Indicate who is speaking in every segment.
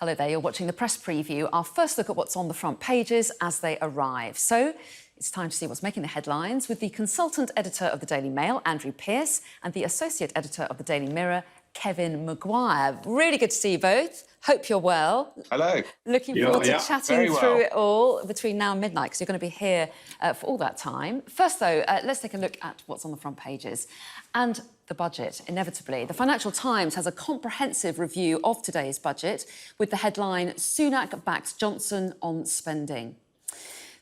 Speaker 1: Hello there, you're watching the press preview, our first look at what's on the front pages as they arrive. So it's time to see what's making the headlines with the consultant editor of the Daily Mail, Andrew Pearce, and the associate editor of the Daily Mirror, Kevin Maguire. Really good to see you both. Hope you're well.
Speaker 2: Hello.
Speaker 1: Looking forward to chatting through it all between now and midnight, because you're going to be here for all that time. First, though, let's take a look at what's on the front pages. And the budget, inevitably. The Financial Times has a comprehensive review of today's budget with the headline, Sunak backs Johnson on spending.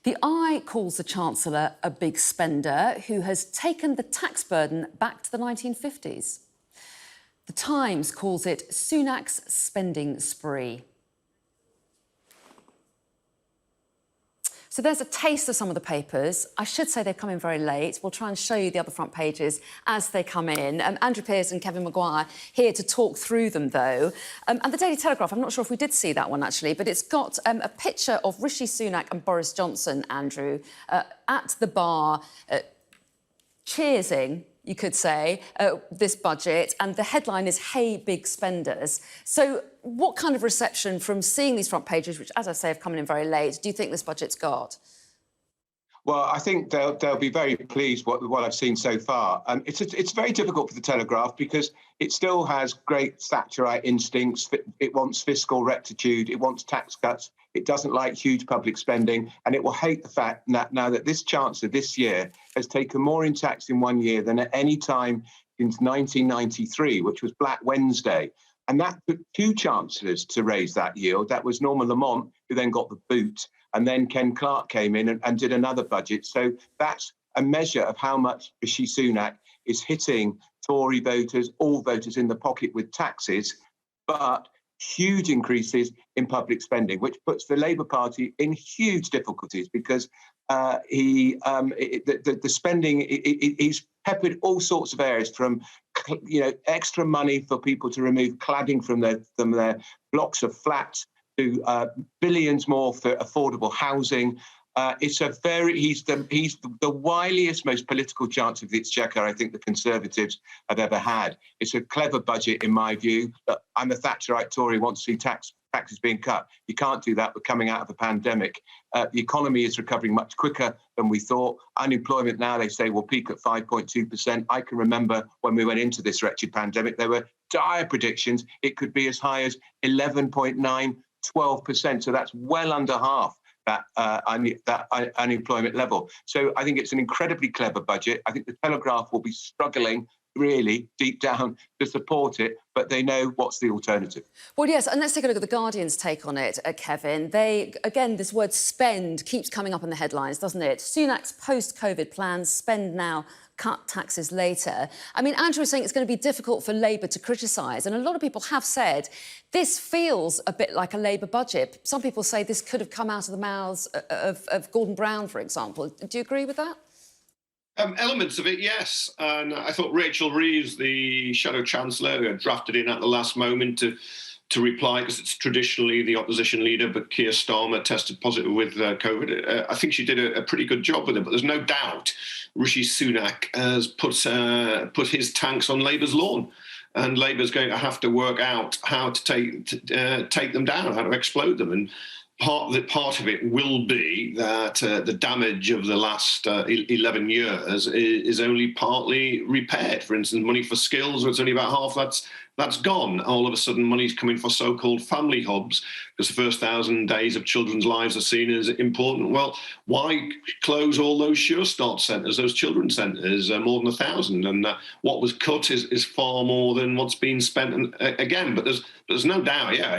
Speaker 1: The Eye calls the Chancellor a big spender who has taken the tax burden back to the 1950s. The Times calls it Sunak's spending spree. So there's a taste of some of the papers. I should say they've come in very late. We'll try and show you the other front pages as they come in. Andrew Pearce and Kevin Maguire here to talk through them, though. And the Daily Telegraph, I'm not sure if we did see that one, actually, but it's got a picture of Rishi Sunak and Boris Johnson, Andrew, at the bar, cheersing, you could say, this budget, and the headline is, Hey, Big Spenders. So what kind of reception from seeing these front pages, which, as I say, have come in very late, do you think this budget's got?
Speaker 2: Well, I think they'll be very pleased with what I've seen so far. It's very difficult for the Telegraph because it still has great Thatcherite instincts. It wants fiscal rectitude. It wants tax cuts. It doesn't like huge public spending, and it will hate the fact that now that this Chancellor this year has taken more in tax in 1 year than at any time since 1993, which was Black Wednesday. And that took two chancellors to raise that yield. That was Norman Lamont, who then got the boot, and then Ken Clarke came in and did another budget. So that's a measure of how much Rishi Sunak is hitting Tory voters, all voters in the pocket with taxes, but huge increases in public spending, which puts the Labour Party in huge difficulties because the spending, he's peppered all sorts of areas from, extra money for people to remove cladding from their blocks of flats to billions more for affordable housing. He's the wiliest, most political chance of the Exchequer I think the Conservatives have ever had. It's a clever budget, in my view. I'm a Thatcherite Tory, want to see taxes being cut. You can't do that. We're coming out of a pandemic. The economy is recovering much quicker than we thought. Unemployment now, they say, will peak at 5.2%. I can remember when we went into this wretched pandemic, there were dire predictions. It could be as high as 11.9%, 12%. So that's well under half that unemployment level. So I think it's an incredibly clever budget. I think the Telegraph will be struggling really deep down to support it, but they know what's the alternative.
Speaker 1: Well, yes, and let's take a look at the Guardian's take on it, Kevin. Again, this word spend keeps coming up in the headlines, doesn't it? Sunak's post-COVID plans, spend now, cut taxes later. I mean, Andrew was saying it's going to be difficult for Labour to criticise, and a lot of people have said this feels a bit like a Labour budget. Some people say this could have come out of the mouths of Gordon Brown, for example. Do you agree with that?
Speaker 3: Elements of it, yes. And I thought Rachel Reeves, the Shadow Chancellor, who had drafted in at the last moment to reply, because it's traditionally the opposition leader, but Keir Starmer tested positive with COVID. I think she did a pretty good job with it, but there's no doubt Rishi Sunak has put his tanks on Labour's lawn. And Labour's going to have to work out how to take them down, how to explode them. And part of it will be that the damage of the last 11 years is only partly repaired. For instance, money for skills, it's only about half that's gone. All of a sudden, money's coming for so-called family hubs because the first 1,000 days of children's lives are seen as important. Well, why close all those Sure Start centres, those children's centres, more than 1,000? And what was cut is far more than what's been spent. And again, but there's no doubt. Yeah,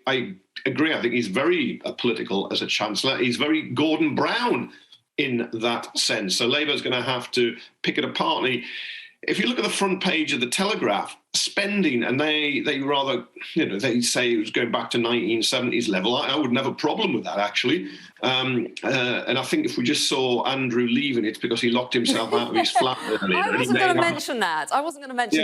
Speaker 3: I agree. I think he's very political as a Chancellor. He's very Gordon Brown in that sense. So Labour's going to have to pick it apart. If you look at the front page of the Telegraph, spending, and they rather, they say it was going back to 1970s level. I wouldn't have a problem with that, actually. And I think if we just saw Andrew leaving, it's because he locked himself out of his flat earlier.
Speaker 1: I wasn't going to mention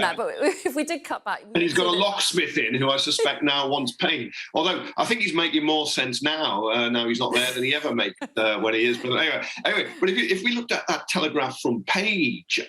Speaker 1: that. But if we did cut back...
Speaker 3: And he's got a locksmith in, who I suspect now wants pain. Although I think he's making more sense now. Now he's not there than he ever made when he is. But anyway, but if we looked at that Telegraph front page,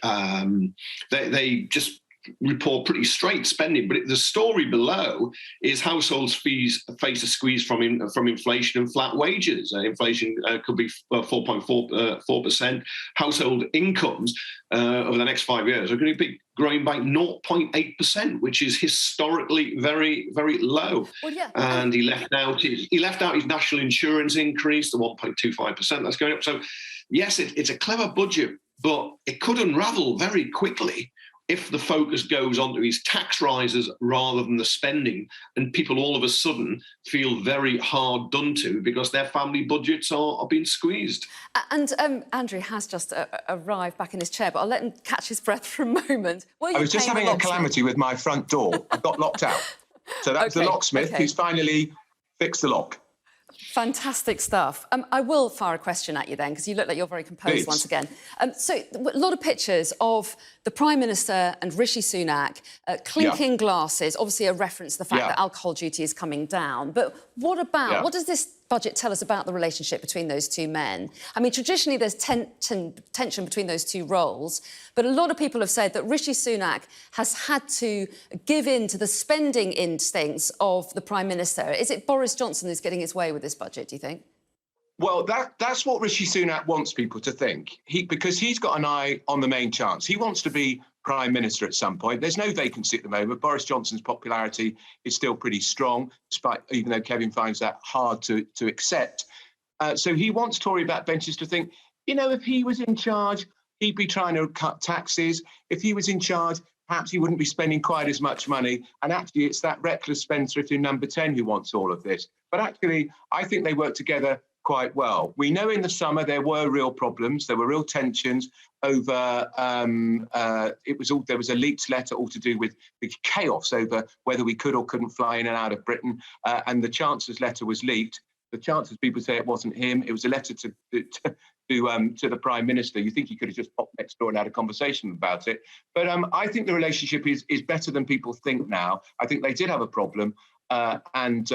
Speaker 3: they just report pretty straight spending, but the story below is households' fees face a squeeze from inflation and flat wages. Inflation could be 4.4%. Household incomes over the next 5 years are going to be growing by 0.8%, which is historically very, very low.
Speaker 1: Well, yeah.
Speaker 3: And he left out his national insurance increase to 1.25%. That's going up. So, yes, it's a clever budget, but it could unravel very quickly if the focus goes onto his tax rises rather than the spending, and people all of a sudden feel very hard done to because their family budgets are being squeezed.
Speaker 1: And Andrew has just arrived back in his chair, but I'll let him catch his breath for a moment.
Speaker 2: I was just having a calamity with my front door. I got locked out. So that was the locksmith who's finally fixed the lock.
Speaker 1: Fantastic stuff. I will fire a question at you then, because you look like you're very composed. Please. Once again. So a lot of pictures of the Prime Minister and Rishi Sunak clinking glasses, obviously a reference to the fact that alcohol duty is coming down. But what about, what does this budget tell us about the relationship between those two men? I mean, traditionally there's tension between those two roles, but a lot of people have said that Rishi Sunak has had to give in to the spending instincts of the Prime Minister. Is it Boris Johnson who's getting his way with this budget, do you think?
Speaker 2: Well, that's what Rishi Sunak wants people to think. Because he's got an eye on the main chance. He wants to be Prime Minister at some point. There's no vacancy at the moment. Boris Johnson's popularity is still pretty strong, even though Kevin finds that hard to accept. So he wants Tory backbenchers to think, you know, if he was in charge, he'd be trying to cut taxes. If he was in charge, perhaps he wouldn't be spending quite as much money. And actually, it's that reckless spendthrift in number 10 who wants all of this. But actually, I think they work together quite well. We know in the summer there were real problems. There were real tensions over. There was a leaked letter all to do with the chaos over whether we could or couldn't fly in and out of Britain. And the Chancellor's letter was leaked. The Chancellor's people say it wasn't him. It was a letter to the Prime Minister. You think he could have just popped next door and had a conversation about it. But I think the relationship is better than people think now. I think they did have a problem, and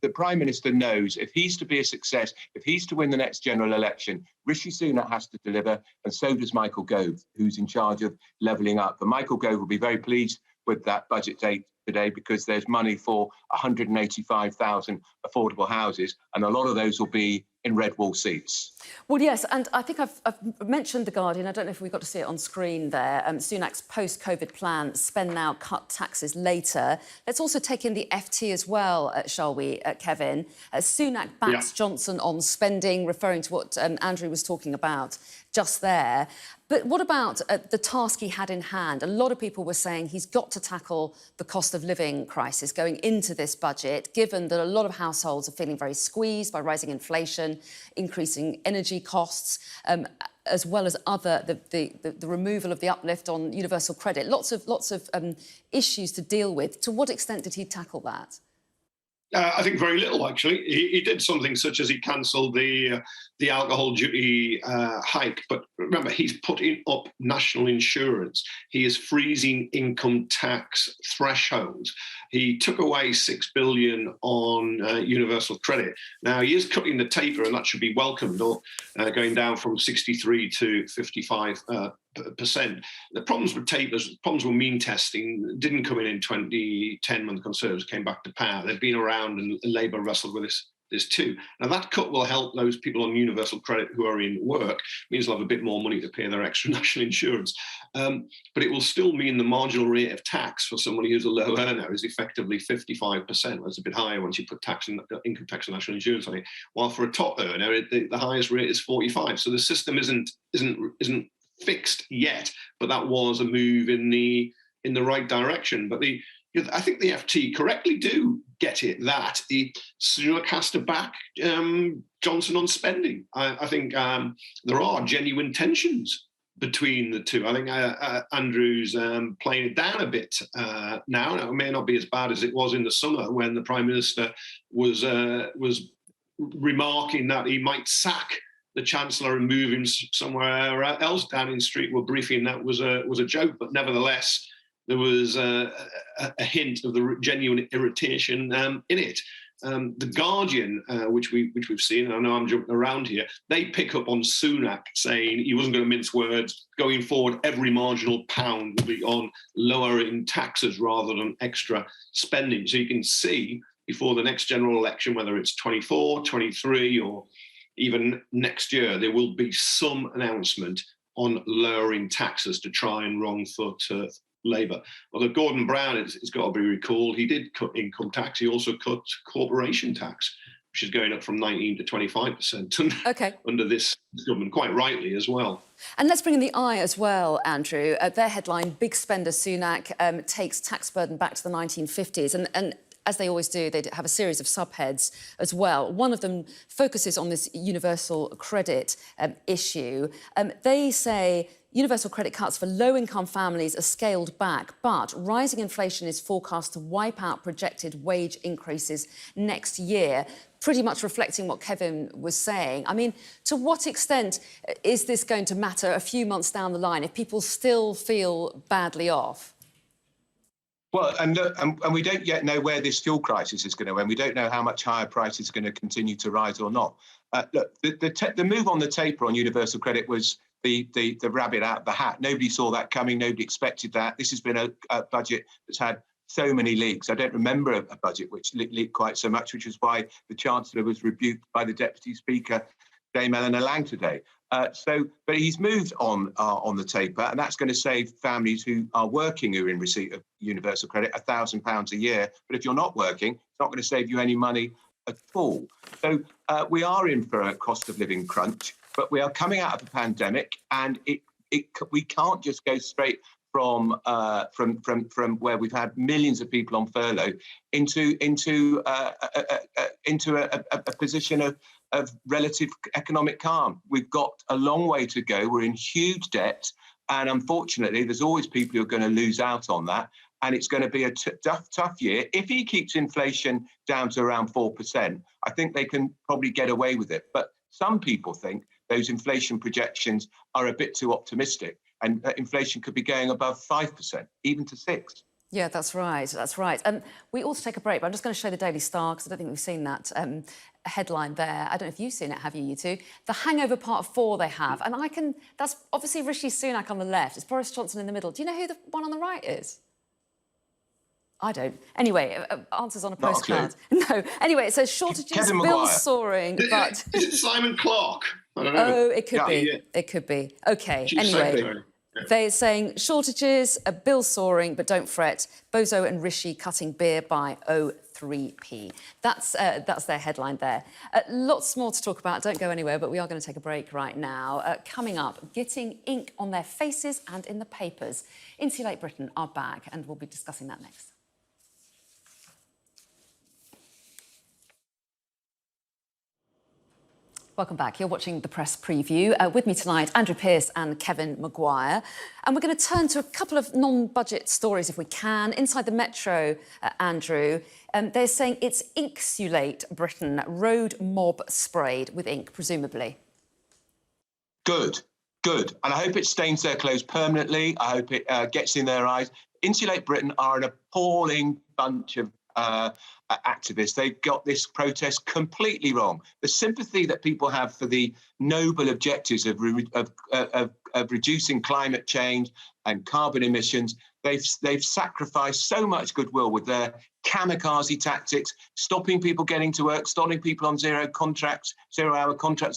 Speaker 2: the Prime Minister knows if he's to be a success, if he's to win the next general election, Rishi Sunak has to deliver, and so does Michael Gove, who's in charge of levelling up. And Michael Gove will be very pleased with that budget date today because there's money for 185,000 affordable houses, and a lot of those will be in red wall seats.
Speaker 1: Well, yes, and I think I've mentioned The Guardian. I don't know if we got to see it on screen there. Sunak's post-COVID plan, spend now, cut taxes later. Let's also take in the FT as well, shall we, Kevin? Sunak backs Johnson on spending, referring to what Andrew was talking about just there. But what about the task he had in hand? A lot of people were saying he's got to tackle the cost of living crisis going into this budget, given that a lot of households are feeling very squeezed by rising inflation, increasing energy costs, as well as the removal of the uplift on universal credit. Lots of issues to deal with. To what extent did he tackle that?
Speaker 3: I think very little, actually. He did something such as he cancelled the alcohol duty hike. But remember, he's putting up national insurance. He is freezing income tax thresholds. He took away $6 billion on universal credit. Now, he is cutting the taper, and that should be welcomed, or going down from 63 to 55%. The problems with tapers, problems with mean testing didn't come in 2010 when the Conservatives came back to power. They've been around, and Labour wrestled with this too. Now, that cut will help those people on universal credit who are in work. It means they'll have a bit more money to pay their extra national insurance. But it will still mean the marginal rate of tax for somebody who's a low earner is effectively 55%. That's a bit higher once you put income tax and national insurance on it. While for a top earner, the highest rate is 45%. So the system isn't fixed yet, but that was a move in the right direction. But I think the FT correctly do get it that Sunak has to back Johnson on spending. I think there are genuine tensions between the two. I think Andrew's playing it down a bit now. It may not be as bad as it was in the summer when the Prime Minister was remarking that he might sack the Chancellor and move him somewhere else. Downing Street were briefing that was a joke, but nevertheless, there was a hint of the genuine irritation in it. The Guardian, which we've seen, and I know I'm jumping around here, they pick up on Sunak saying he wasn't going to mince words. Going forward, every marginal pound will be on lowering taxes rather than extra spending. So you can see before the next general election, whether it's 24, 23, or even next year, there will be some announcement on lowering taxes to try and wrong foot Labour. Although Gordon Brown, it's got to be recalled, he did cut income tax. He also cut corporation tax, which is going up from 19 to 25% under this government, quite rightly as well.
Speaker 1: And let's bring in the Eye as well, Andrew. Their headline, Big Spender Sunak takes tax burden back to the 1950s. And as they always do, they have a series of subheads as well. One of them focuses on this universal credit issue. They say universal credit cuts for low-income families are scaled back, but rising inflation is forecast to wipe out projected wage increases next year, pretty much reflecting what Kevin was saying. I mean, to what extent is this going to matter a few months down the line if people still feel badly off?
Speaker 2: Well, and we don't yet know where this fuel crisis is going to end. We don't know how much higher prices are going to continue to rise or not. Look, the move on the taper on universal credit was the rabbit out of the hat. Nobody saw that coming. Nobody expected that. This has been a budget that's had so many leaks. I don't remember a budget which leaked quite so much, which is why the Chancellor was rebuked by the Deputy Speaker, Dame Eleanor Lang, today. But he's moved on the taper, and that's going to save families who are working who are in receipt of universal credit £1,000 a year. But if you're not working, it's not going to save you any money at all. So we are in for a cost of living crunch, but we are coming out of a pandemic, and we can't just go straight from where we've had millions of people on furlough into a position of relative economic calm. We've got a long way to go. We're in huge debt, and unfortunately, there's always people who are going to lose out on that. And it's going to be a tough year. If he keeps inflation down to around 4%, I think they can probably get away with it. But some people think those inflation projections are a bit too optimistic, and inflation could be going above 5%, even to 6%.
Speaker 1: Yeah, that's right. That's right. We ought to take a break, but I'm just going to show the Daily Star because I don't think we've seen that headline there. I don't know if you've seen it, have you, you two? The Hangover Part 4 they have. And that's obviously Rishi Sunak on the left. It's Boris Johnson in the middle. Do you know who the one on the right is? I don't. Anyway, answers on a postcard. No. Anyway, it says shortages, bills soaring, but...
Speaker 3: Is it Simon Clarke? I don't know.
Speaker 1: Oh, it could be. Yeah. It could be. OK, anyway. They're saying shortages, bills soaring, but don't fret. Bozo and Rishi cutting beer by 0.3p. That's their headline there. Lots more to talk about. Don't go anywhere, but we are going to take a break right now. Coming up, getting ink on their faces and in the papers. Insulate Britain are back, and we'll be discussing that next. Welcome back. You're watching the press preview. With me tonight, Andrew Pearce and Kevin Maguire. And we're going to turn to a couple of non-budget stories, if we can. Inside the Metro, Andrew, they're saying it's Insulate Britain, road mob sprayed with ink, presumably.
Speaker 2: Good. And I hope it stains their clothes permanently. I hope it gets in their eyes. Insulate Britain are an appalling bunch of activists. They've got this protest completely wrong. The sympathy that people have for the noble objectives of reducing climate change and carbon emissions, they've sacrificed so much goodwill with their kamikaze tactics, stopping people getting to work, stopping people on zero-hour contracts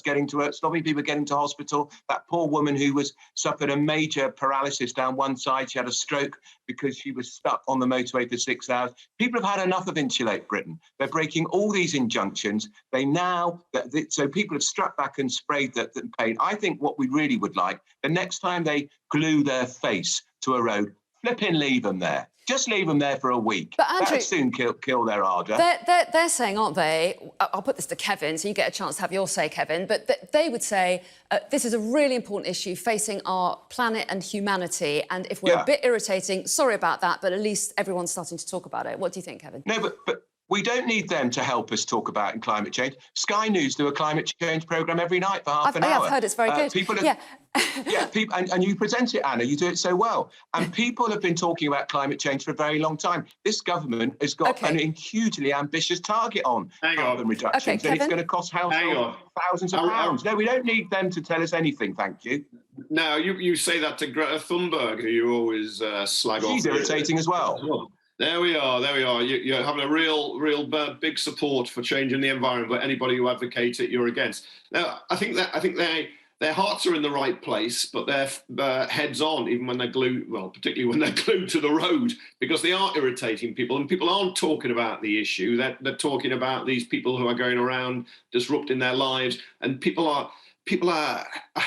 Speaker 2: getting to work, stopping people getting to hospital. That poor woman who suffered a major paralysis down one side, she had a stroke because she was stuck on the motorway for 6 hours. People have had enough of Insulate Britain. They're breaking all these injunctions. So people have struck back and sprayed the paint. I think what we really would like, the next time they glue their face to a road, flipping leave them there. Just leave them there for a week.
Speaker 1: But Andrew,
Speaker 2: that'll soon kill their ardour.
Speaker 1: They're saying, aren't they? I'll put this to Kevin, so you get a chance to have your say, Kevin. But they would say this is a really important issue facing our planet and humanity. And if we're a bit irritating, sorry about that, but at least everyone's starting to talk about it. What do you think, Kevin?
Speaker 2: No, but We don't need them to help us talk about climate change. Sky News do a climate change programme every night for half an hour.
Speaker 1: I've heard it's very good.
Speaker 2: People
Speaker 1: yeah.
Speaker 2: people, and you present it, Anna, you do it so well. And people have been talking about climate change for a very long time. This government has got a hugely ambitious target on carbon reductions, and it's going to cost households thousands of pounds. No, we don't need them to tell us anything, thank you.
Speaker 3: No, you say that to Greta Thunberg, who you always slag off.
Speaker 2: She's irritating as well.
Speaker 3: There we are. You're having a real big support for changing the environment, but anybody who advocates it, you're against. Now, I think their hearts are in the right place, but their heads on, even when they're glued, well, particularly when they're glued to the road, because they are irritating people, and people aren't talking about the issue. They're talking about these people who are going around disrupting their lives, and people are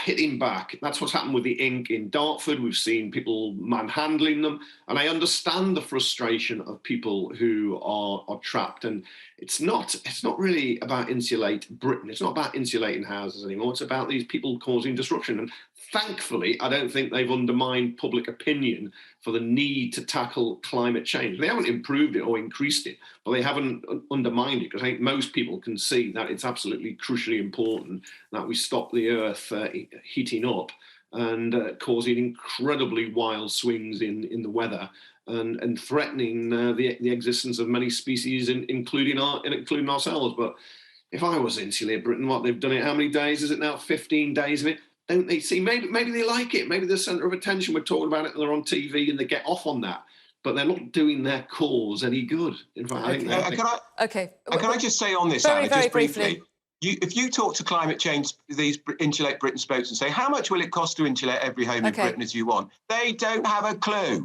Speaker 3: hitting back. That's what's happened with the ink in Dartford. We've seen people manhandling them. And I understand the frustration of people who are trapped. And it's not really about Insulate Britain. It's not about insulating houses anymore. It's about these people causing disruption. And thankfully, I don't think they've undermined public opinion for the need to tackle climate change. They haven't improved it or increased it, but they haven't undermined it, because I think most people can see that it's absolutely crucially important that we stop the Earth heating up and causing incredibly wild swings in the weather and threatening the existence of many species, including ourselves. But if I was Insulate Britain, what they've done it, how many days is it now? 15 days of it. Don't they see? Maybe they like it. Maybe the centre of attention. We're talking about it, and they're on TV, and they get off on that. But they're not doing their cause any good. In fact, I think.
Speaker 2: Can I just say on this,
Speaker 1: Anna,
Speaker 2: just briefly? If you talk to climate change, these Insulate Britain spokes, and say, how much will it cost to insulate every home in Britain as you want? They don't have a clue.